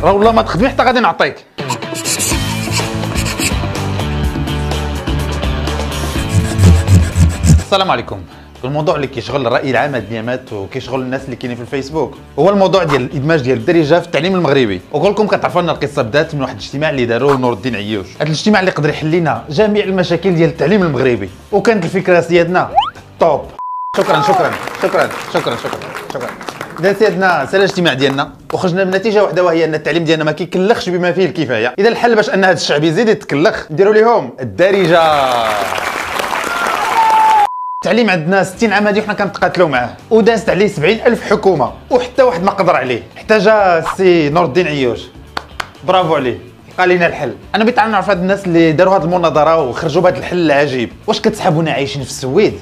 راه والله ما تخدمي حتى غادي نعطيك. السلام عليكم. الموضوع اللي كيشغل الراي العام هاد الايامات وكيشغل الناس اللي كاينين في الفيسبوك هو الموضوع ديال الادماج ديال الدارجه في التعليم المغربي. وكلكم كتعرفوا ان القصه بدات من واحد الاجتماع اللي داروه نور الدين عيوش. هذا الاجتماع اللي قدر يحل لنا جميع المشاكل ديال التعليم المغربي، وكانت الفكره سيادنا توب. شكرا شكرا شكرا شكرا شكرا شكرا. اذا سيادنا سال الاجتماع ديالنا وخرجنا بنتيجه واحده، وهي ان التعليم ديالنا ما كيكلخش بما فيه الكفايه. اذا الحل باش ان هذا الشعب يزيد يتكلخ نديروا لهم الدارجه. التعليم عندنا 60 عام هادي وحنا كنتقاتلوا معاه، ودازت عليه 70,000 حكومه وحتى واحد ما قدر عليه، حتى جا السي نور الدين عيوش برافو عليه لقى لينا الحل. انا بغيت نعرف هاد الناس اللي داروا هاد المناظره وخرجوا بهاد الحل العجيب، واش كتسحبونا عايشين في السويد؟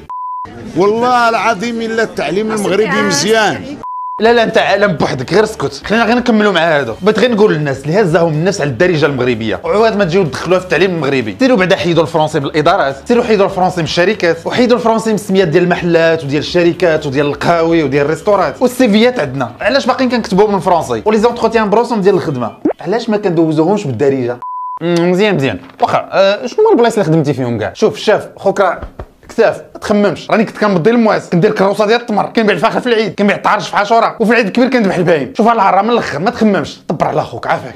والله العظيم الا التعليم المغربي مزيان. لا انت عالم بوحدك، غير اسكت، خلينا غير نكملوا مع هادو. بغيت غير نقول للناس اللي هزاهم الناس على الدارجه المغربيه وعواد ما تجيو تدخلوها في التعليم المغربي، سيروا بعدا حيدوا الفرنسي بالادارات، سيروا حيدوا الفرنسي من الشركات، وحيدوا الفرنسي من السميات ديال المحلات وديال الشركات وديال القهاوي وديال الريستورات. والسيفيات عندنا علاش باقيين كنكتبوهم بالفرنسي، ولي زونتروتيان بروسوم ديال الخدمه علاش ما كندوزوهمش بالدارجه؟ مزيان واخا. شنو هما البلايص اللي خدمتي فيهم كاع؟ شوف الشاف خوك راه كتاف، ما تخممش، راني كنت كنبضي المواس، كندير كروسه ديال التمر، كنبيع الفاخر في العيد، كنبيع الطعرش في عاشوراء، وفي العيد الكبير كنذبح البهايم. شوف العرا من الاخر، ما تخممش، طبر على خوك عافاك.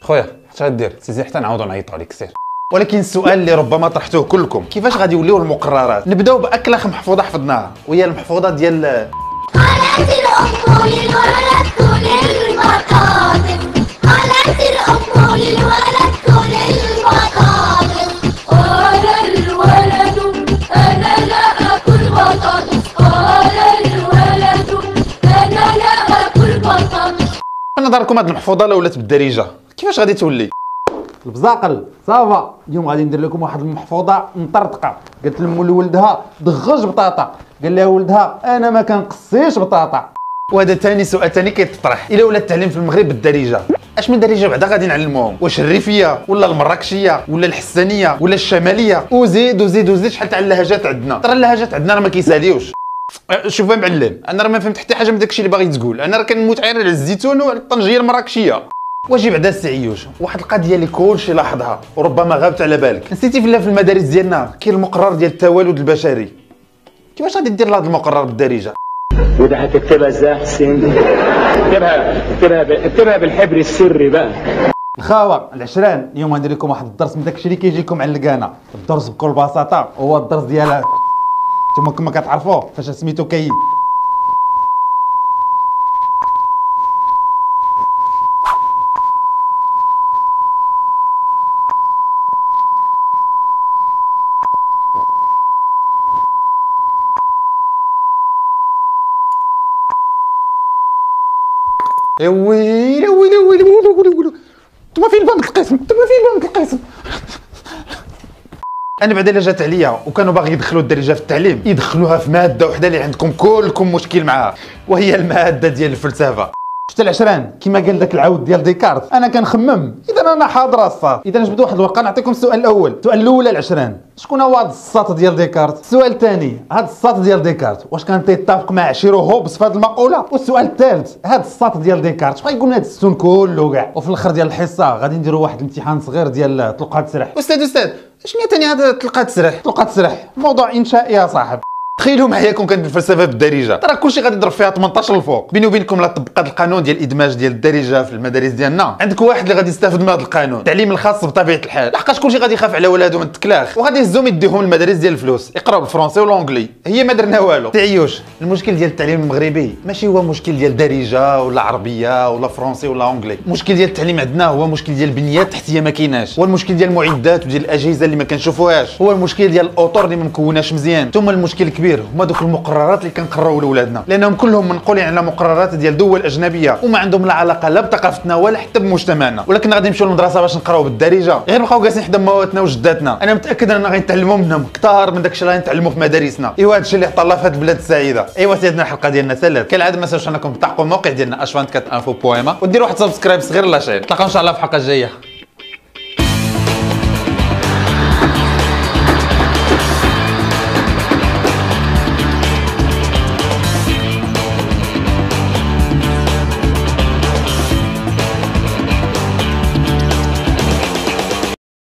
خويا اش غدير؟ سيزي حتى نعاودو نعيطوا عليك سير. ولكن السؤال اللي ربما طرحتوه كلكم، كيفاش غادي يوليو المقررات؟ نبداو باكلخ محفوظه حفظناها، وهي المحفوظه ديال قالت الأم للولد كل المكاتب، قالت الأم للولد كل المكاتب، قال الولد أنا لا أكل بطاطس، قال الولد أنا لا أكل بطاطس. نظركم هاد المحفوظه لو ولات بالدارجه كيفاش غادي تولي؟ البزاقل صافا، اليوم غادي ندير لكم واحد المحفوظه مطرطقه. قالت لمو لولدها دغج بطاطا، قال لها ولدها انا ما كنقصيش بطاطا. وهذا ثاني سؤال ثاني كيتطرح، الا ولا التعليم في المغرب بالدارجه اش من دارجه بعدا غادي نعلموهم؟ واش الريفيه ولا المراكشيه ولا الحسانيه ولا الشماليه؟ وزيد وزيد وزيد، شحال تاع اللهجات عندنا، ترى اللهجات عندنا راه ما كيساليوش. شوف يا معلم، انا راه ما فهمت حتى حاجه من داكشي اللي باغي تقول، انا راه كنموت غير على الزيتون وعلى الطنجيه المراكشيه. واجي بعدا السي عيوش واحد القضيه اللي كلشي لاحظها وربما غابت على بالك، نسيتي في المدارس ديالنا كاين المقرر ديال التوالد البشري. كيفاش غادي دير هذا المقرر بالدارجه؟ وده هتكتبها ازاي حسين؟ اكتبها بالحبر السري بقى. الخاوه العشران، اليوم غندير لكم واحد الدرس من داكشي اللي كيجيكم على اللقانه. الدرس بكل بساطه هو الدرس ديال نتوما كما كتعرفوه فاش سميتو كاين. يا ويلي ويلي ويلي ويلي ويلي، نتوما فين بنك القسم؟ نتوما فين بنك القسم؟ انا بعدا الا جات عليا وكانوا باغي يدخلوا الدارجه في التعليم يدخلوها في ماده وحده اللي عندكم كلكم مشكل معاها، وهي الماده ديال الفلسفه. شفت العشران كيما قال داك العود ديال ديكارت، انا كنخمم، اذا انا حاضر الصاد. اذا نجبدوا واحد الورقه نعطيكم السؤال الاول. السؤال الاول العشران، شكون هو هذا الساط ديال ديكارت؟ السؤال الثاني، هذا الساط ديال ديكارت واش كان تيتفق مع شيرو هوبس في هذه المقوله؟ والسؤال الثالث، هذا الساط ديال ديكارت شنو غيقول لنا هذا السون كله كاع؟ وفي الاخر ديال الحصه غادي نديروا واحد الامتحان صغير ديال طلقات سرح. استاذ شنو ثاني هذا طلقات سرح؟ طلقات سرح موضوع انشائي يا صاحب. تخيلوا معايا كون كانت الفلسفه بالدارجه، ترى كلشي غادي يضرب فيها 18 الفوق. بيني وبينكم لا طبق هذا القانون ديال الادماج ديال الدارجه في المدارس ديالنا، عندك واحد اللي غادي يستافد من هذا القانون، التعليم الخاص بطبيعه الحال، لحقاش كلشي غادي يخاف على ولادو من التكلاخ وغادي يهزهم يديهم المدارس ديال الفلوس يقراو بالفرنسي والانجلي. هي ما درنا والو. تعيوش المشكل ديال التعليم المغربي ماشي هو مشكل ديال دارجه ولا عربيه ولا فرنسي ولا انجلي، المشكل ديال التعليم عندنا هو مشكل ديال البنيات التحتيه ما كايناش، هو المشكل ديال المعدات وديال الاجهزه اللي ما كنشوفوهاش، هو المشكل ديال الاطر اللي ما مكوناش مزيان، ثم المشكل الكبير هما دوك المقررات اللي كنقراو لولادنا، لانهم كلهم منقولين على مقررات ديال دول اجنبيه وما عندهم لا علاقه لا بثقافتنا ولا حتى بمجتمعنا. ولكن غادي نمشيو للمدرسه باش نقراو بالدارجه غير نبقاو جالسين حدا مواتنا وجداتنا. انا متاكد اننا غنتعلموا منهم كثار من داكشي اللي غنتعلموا في مدارسنا. ايوا هادشي اللي عطا الله في هاد البلاد السعيده. ايوا سيدنا الحلقه ديالنا سالات كالعاده، ما تنساوش انكم تلحقوا الموقع ديالنا h24info.ma وديروا واحد سبسكرايب صغير لاشين. نتلاقاو ان شاء الله في الحلقه الجايه.